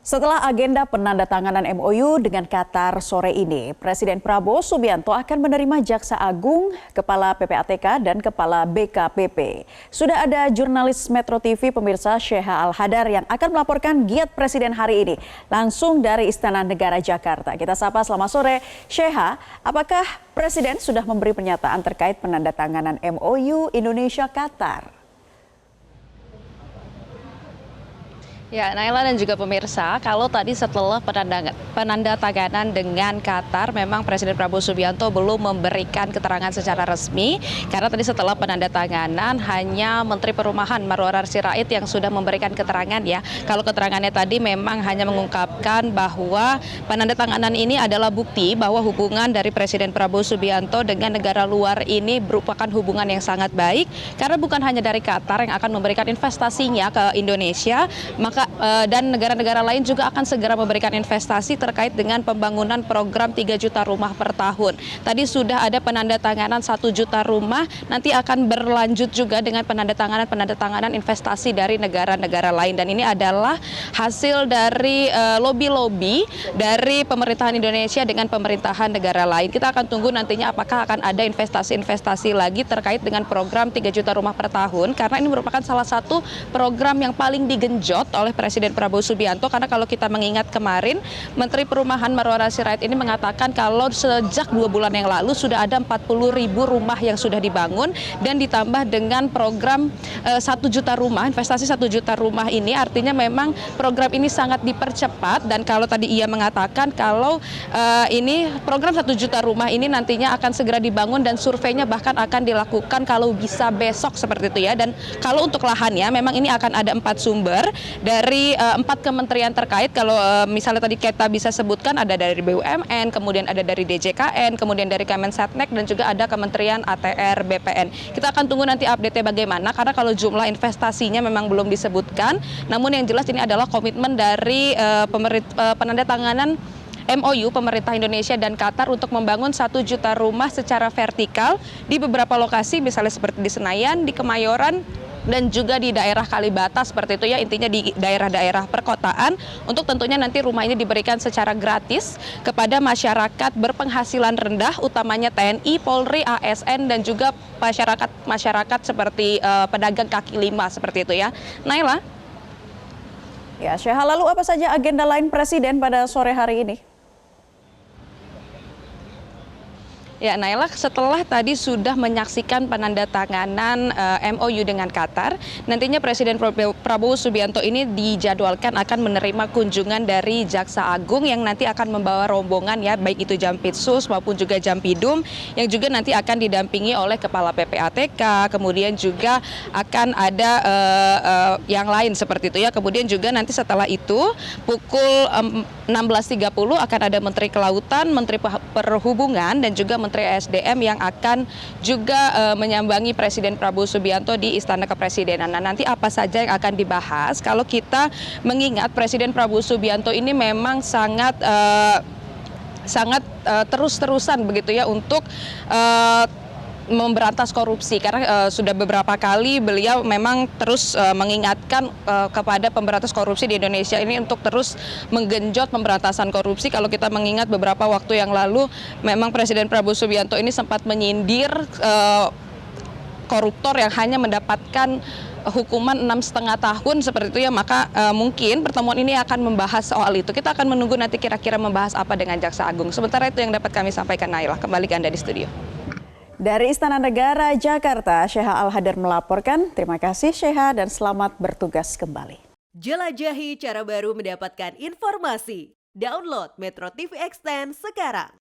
Setelah agenda penandatanganan MOU dengan Qatar sore ini, Presiden Prabowo Subianto akan menerima Jaksa Agung, Kepala PPATK, dan Kepala BKPP. Sudah ada jurnalis Metro TV pemirsa Sheha Al-Hadar yang akan melaporkan giat Presiden hari ini langsung dari Istana Negara Jakarta. Kita sapa selamat sore Sheha, apakah Presiden sudah memberi pernyataan terkait penandatanganan MOU Indonesia-Qatar? Ya, Naila dan juga pemirsa, kalau tadi setelah penandatanganan dengan Qatar, memang Presiden Prabowo Subianto belum memberikan keterangan secara resmi, karena tadi setelah penandatanganan hanya Menteri Perumahan Marwarar Sirait yang sudah memberikan keterangan ya. Kalau keterangannya tadi memang hanya mengungkapkan bahwa penandatanganan ini adalah bukti bahwa hubungan dari Presiden Prabowo Subianto dengan negara luar ini merupakan hubungan yang sangat baik, karena bukan hanya dari Qatar yang akan memberikan investasinya ke Indonesia, dan negara-negara lain juga akan segera memberikan investasi terkait dengan pembangunan program 3 juta rumah per tahun. Tadi sudah ada penandatanganan 1 juta rumah, nanti akan berlanjut juga dengan penandatanganan investasi dari negara-negara lain. Dan ini adalah hasil dari lobby-lobby dari pemerintahan Indonesia dengan pemerintahan negara lain. Kita akan tunggu nantinya apakah akan ada investasi-investasi lagi terkait dengan program 3 juta rumah per tahun, karena ini merupakan salah satu program yang paling digenjot oleh Presiden Prabowo Subianto, karena kalau kita mengingat kemarin Menteri Perumahan Marwarar Sirait ini mengatakan kalau sejak 2 bulan yang lalu sudah ada 40.000 rumah yang sudah dibangun, dan ditambah dengan program 1 juta rumah, investasi 1 juta rumah ini artinya memang program ini sangat dipercepat. Dan kalau tadi ia mengatakan kalau ini program 1 juta rumah ini nantinya akan segera dibangun, dan surveinya bahkan akan dilakukan kalau bisa besok seperti itu ya. Dan kalau untuk lahannya memang ini akan ada 4 sumber dari 4 kementerian terkait. Kalau misalnya tadi kita bisa sebutkan ada dari BUMN, kemudian ada dari DJKN, kemudian dari Kemensetnek, dan juga ada Kementerian ATR BPN. Kita akan tunggu nanti update-nya bagaimana, karena kalau jumlah investasinya memang belum disebutkan. Namun yang jelas ini adalah komitmen dari penandatanganan MOU pemerintah Indonesia dan Qatar untuk membangun 1 juta rumah secara vertikal di beberapa lokasi, misalnya seperti di Senayan, di Kemayoran, dan juga di daerah Kalibata seperti itu ya, intinya di daerah-daerah perkotaan, untuk tentunya nanti rumah ini diberikan secara gratis kepada masyarakat berpenghasilan rendah, utamanya TNI, Polri, ASN, dan juga masyarakat seperti pedagang kaki lima seperti itu ya. Naila. Ya, Sheha, lalu apa saja agenda lain Presiden pada sore hari ini? Ya, Naila, setelah tadi sudah menyaksikan penandatanganan MOU dengan Qatar, nantinya Presiden Prabowo Subianto ini dijadwalkan akan menerima kunjungan dari Jaksa Agung yang nanti akan membawa rombongan ya, baik itu Jampitsus maupun juga Jampidum, yang juga nanti akan didampingi oleh Kepala PPATK, kemudian juga akan ada yang lain seperti itu ya. Kemudian juga nanti setelah itu pukul 16.30 akan ada Menteri Kelautan, Menteri Perhubungan, dan juga Menteri SDM yang akan juga menyambangi Presiden Prabowo Subianto di Istana Kepresidenan. Nah, nanti apa saja yang akan dibahas? Kalau kita mengingat Presiden Prabowo Subianto ini memang sangat terus-terusan begitu ya untuk memberantas korupsi, karena sudah beberapa kali beliau memang terus mengingatkan kepada pemberantas korupsi di Indonesia ini untuk terus menggenjot pemberantasan korupsi. Kalau kita mengingat beberapa waktu yang lalu memang Presiden Prabowo Subianto ini sempat menyindir koruptor yang hanya mendapatkan hukuman 6,5 tahun seperti itu ya. Maka mungkin pertemuan ini akan membahas soal itu. Kita akan menunggu nanti kira-kira membahas apa dengan Jaksa Agung. Sementara itu yang dapat kami sampaikan, Naila. Kembali ke Anda di studio. Dari Istana Negara Jakarta, Sheha Al-Hadar melaporkan. Terima kasih Sheha dan selamat bertugas kembali. Jelajahi cara baru mendapatkan informasi. Download Metro TV Extend sekarang.